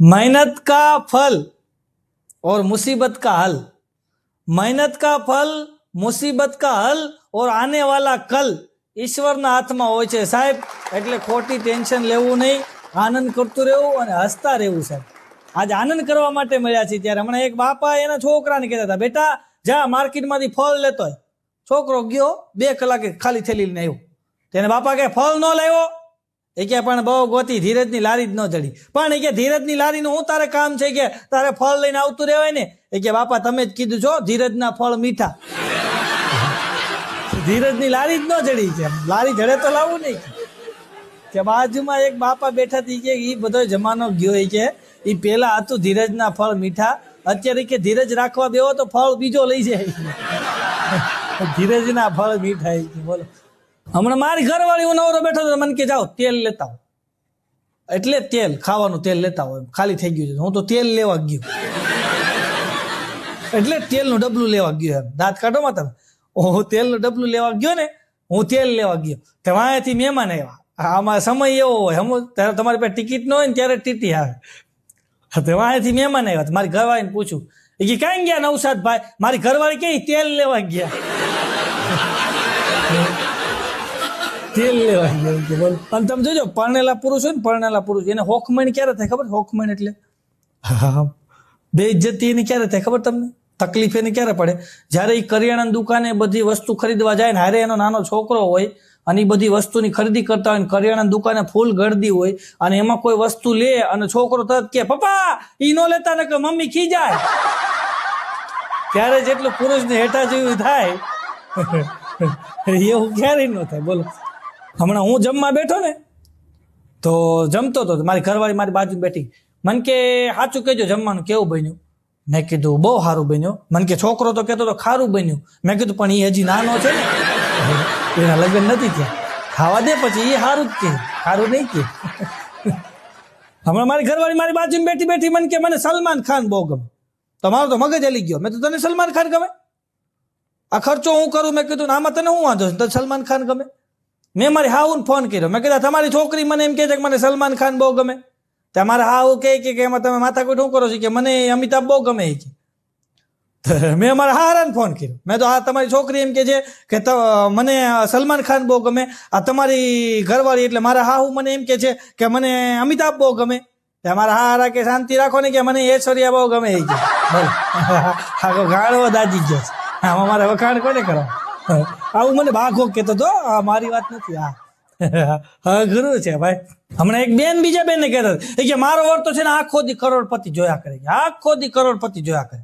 मेहनत का फल और मुसीबत का हल। मेहनत का फल, मुसीबत का हल और आने वाला कल ઈશ્વરના હાથમાં હોય છે સાહેબ. એટલે ખોટી ટેન્શન લેવું નહીં, આનંદ કરતું રહેવું અને હસતા રહેવું સાહેબ. આજ આનંદ કરવા માટે મળ્યા છે. ત્યારે હમણાં એક બાપા એના છોકરાને કહેતા હતા, બેટા જા માર્કેટમાંથી ફળ લેતો હોય. છોકરો ગયો 2 કલાકે ખાલી થેલી લઈને આવ્યો. તેને બાપા કે ફળ ન લાવ્યો? એ કે પણ બહુ ગોતી, ધીરજની લારી જ ન ચડી. પણ એ કે ધીરજની લારીનું શું તારે કામ છે કે તારે ફળ લઈને આવતું રહેવાય ને? એ કે બાપા તમે જ કીધું છો ધીરજના ફળ મીઠા. ધીરજની લારી જ ન ચડી છે, લારી જડે તો લાવવું નહીં. કે બાજુમાં એક બાપા બેઠા હતી કે એ બધો જમાનો ગયો કે એ પેલા હતું ધીરજના ફળ મીઠા, અત્યારે કે ધીરજ રાખવા બેહો તો ફળ બીજો લઈ જાય. ધીરજના ફળ મીઠા. બોલો હમણાં મારી ઘરવાળી હું નવરો બેઠો તો મને કે જાઓ તેલ લેતા હો. એટલે તેલ ખાવાનું તેલ લેતા હોય, ખાલી થઈ ગયું છે. હું તો તેલ લેવા ગયો, એટલે તેલનું ડબલું લેવા ગયો. એમ દાંત કાઢો માં તમે. હું તેલનું ડબલું લેવા ગયો ને, હું તેલ લેવા ગયો તો વાંથી મહેમાન આવ્યા. આમાં સમય એવો હોય ત્યારે તમારી પાસે ટિકિટ ન હોય ને ત્યારે ટીટી આવે. તો વાંથી મહેમાન આવ્યા, મારી ઘરવાળીને પૂછું એ કે ક્યાં ગયા નવસાદ ભાઈ? મારી ઘરવાળી કે તેલ લેવા ગયા. તેલ લેવા ગયા. બોલ. અને તમે જોજો પરણેલા પુરુષ હોય ને, પરણેલા પુરુષ એને હોખમણ ક્યારે થાય ખબર? હોખમણ એટલે બેઇજ્જતી એની ક્યારે થાય ખબર તમને? તકલીફ એને ક્યારે પડે? જ્યારે એ કરિયાણાની દુકાને બધી વસ્તુ ખરીદવા જાય ને, હારે એનો નાનો છોકરો હોય અને એ બધી વસ્તુની ખરીદી કરતા હોય, કરિયાણાની દુકાને ફૂલ ગળદી હોય અને એમાં કોઈ વસ્તુ લે અને છોકરો તરત કે પપ્પા ઈ નો લેતા ને કે મમ્મી ખી જાય. ત્યારે જેટલું પુરુષને હેઠા જેવું થાય એવું ક્યારેય ન થાય. બોલો હમણાં હું જમવા બેઠો ને તો જમતો હતો, મારી ઘરવાળી મારી બાજુ બેઠી. મને કે સાચું કહેજો જમવાનું કેવું બન્યું? મેં કીધું બહુ સારું બન્યું. મને કે છોકરો તો કહેતો તો ખારું બન્યું. મેં કીધું પણ એ હજી નાનો છે ને, એના લગ્ન નથી થયા, ખાવા દે પછી એ સારું જ કે, સારું નહીં કે. હમણાં મારી ઘરવાળી મારી બાજુ બેઠી બેઠી મને કે મને સલમાન ખાન બહુ ગમે. તો મારો તો મગજ હલી ગયો. મેં તો તને સલમાન ખાન ગમે? આ ખર્ચો હું કરું? મેં કીધું આમાં તને શું વાંધો છે, તને સલમાન ખાન ગમે? મેં મારી હાઉને ફોન કર્યો. મેં કીધું તમારી છોકરી મને એમ કહે છે કે મને સલમાન ખાન બહુ ગમે. ત્યાં મારા હાઉ કહે કે એમાં તમે માથાકૂટ શું કરો છો કે મને અમિતાભ બહુ ગમે છે. મેં મારા હારાને ફોન કર્યો. મેં તો હા તમારી છોકરી એમ કે છે કે મને સલમાન ખાન બહુ ગમે. આ તમારી ઘરવાળી એટલે મારા હાહુ મને એમ કે છે કે મને અમિતાભ બહુ ગમે. ત્યાં મારા હારા કે શાંતિ રાખો ને કે મને ઐશ્વર્યા બહુ ગમે છે. બોલો ગાળો દાજી ગયો છે. આમાં મારે વખાણ કોને કરો? આવું મને બાઘો કહેતો હતો. મારી વાત નથી. હા ઘરું છે ભાઈ. હમણાં એક બેન બીજા બેનને કહેતા કે મારો વર તો છે ને આખો દી કરોડપતિ જોયા કરે, આખો દી કરોડપતિ જોયા કરે,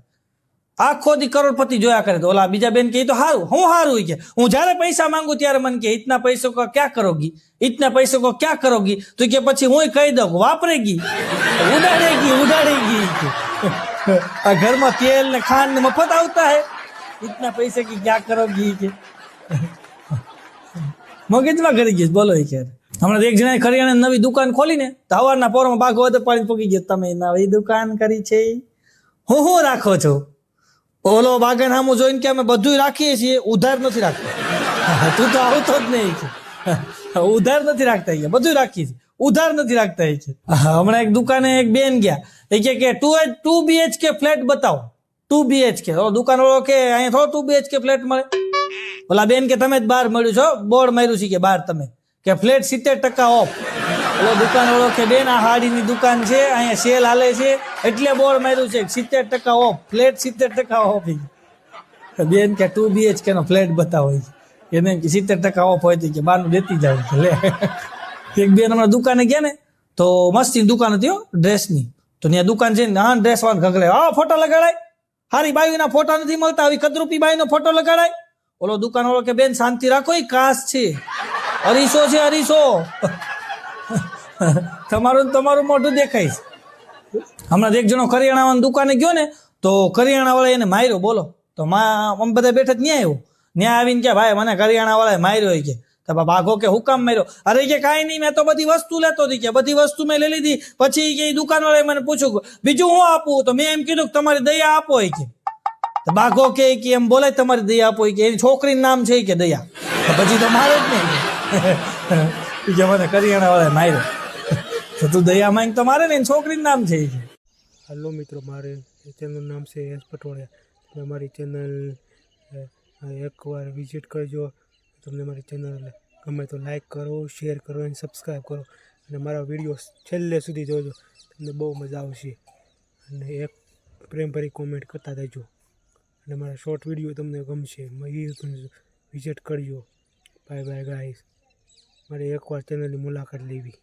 આખો દી કરોડપતિ જોયા કરે. તો ઓલા બીજા બેન કે તો હારું, હું હારું કે હું જયારે પૈસા માંગુ ત્યારે મને કે ઇતના પૈસો કો ક્યાં કરોગી, ઇતના પૈસો કો ક્યાં કરોગી? તો કે પછી હું કહી દઉં વાપરેગી, ઉડાડેગી. આ ઘરમાં તેલ ને ખાંડ ને મફત આવતા હે, ઇતના પૈસે કી ક્યાં કરોગી કે મગજમાં કરી ગઈ. બોલો એ ક્યારે હમણાં એક જણાએ કરિયાણાની નવી દુકાન ખોલીને સવારના પોરમાં બાઘો વધે પાણી પૂકી ગયો. તમે નવી દુકાન કરી છે, હું રાખો છો? ઓલો બાગાન સામું જોઈને કે અમે બધું રાખીએ છીએ, ઉધાર નથી રાખતા. તું તો આવતો જ નહીં છે, ઉધાર નથી રાખતા, બધું રાખીએ છીએ, ઉધાર નથી રાખતા. હમણાં એક દુકાને એક બેન ગયા, એ કે 2 BHK ફ્લેટ બતાવો. 2 BHK દુકાન વાળો કે અહીંયા થોડો 2 BHK ફ્લેટ મળે. ઓલા બેન કે તમે જ બહાર મળ્યું છો, બોર્ડ માર્યું છે કે બહાર તમે કે ફ્લેટ 70% ઓફ. ઓલો દુકાન વાળો કે બેન આ હાડીની દુકાન છે, અહીંયા સેલ હાલે છે એટલે બોર્ડ માર્યું છે 70% ઓફ, ફ્લેટ 70% ઓફ. બેન કે 2 BHK નો ફ્લેટ બતાવો. એને 70% ઓફ હોય તો કે બહારનું દેતી જાવ. લે એક બેન હમણાં દુકાને ગયા ને તો મસ્તી દુકાન હતી ડ્રેસની. તો ત્યાં દુકાન છે ને, હા ડ્રેસ વાળા ઘગડે ફોટો લગાડાય, હારી બાઈના ફોટા નથી મળતા, આવી કદરૂપી બાઈનો ફોટો લગાડાય. ઓલો દુકાન વાળો કે બેન શાંતિ રાખો, એ કાચ છે, અરીસો છે, અરીસો. તમારું મોઢું દેખાય છે. હમણાં એક જણો કરિયાણાની દુકાને ગયો ને તો કરિયાણા વાળા એને માર્યો. બોલો તો અમે બધા બેઠા ન્યાય આવ્યો, ન્યાય આવીને કે ભાઈ મને કરિયાણા વાળાએ માર્યો. કે બાઘો કે હુકામ માર્યો? અરે કે કાંઈ નહીં, મેં તો બધી વસ્તુ લેતો હતી, કે બધી વસ્તુ મેં લઈ લીધી. પછી કે દુકાન વાળાએ મને પૂછ્યું બીજું હું આપું? તો મેં એમ કીધું કે તમારી દયા આપો. કે બાઘો કે એમ બોલાય તમારી દયા આપો કે એની છોકરીનું નામ છે કે દયા? પછી તો મારે જ નહીં કે મને કરિયાણા વાળાએ માર્યો. તો તું દયા માંગ તો મારે ને, એની છોકરીનું નામ છે. હાલો મિત્રો, મારે ચેનલનું નામ છે એસ પટોળિયા. તમે મારી ચેનલ એકવાર વિઝિટ કરજો. તમને મારી ચેનલ ગમે તો લાઈક કરો, શેર કરો અને સબસ્ક્રાઈબ કરો. અને મારા વિડીયો છેલ્લે સુધી જોજો, તમને બહુ મજા આવશે. અને એક પ્રેમભરી કોમેન્ટ કરતા રહેજો. અને મારા શોર્ટ વિડીયો તમને ગમશે, એ પણ વિઝિટ કરજો. Bye bye guys. મારે એકવાર ચેનલની મુલાકાત લેવી.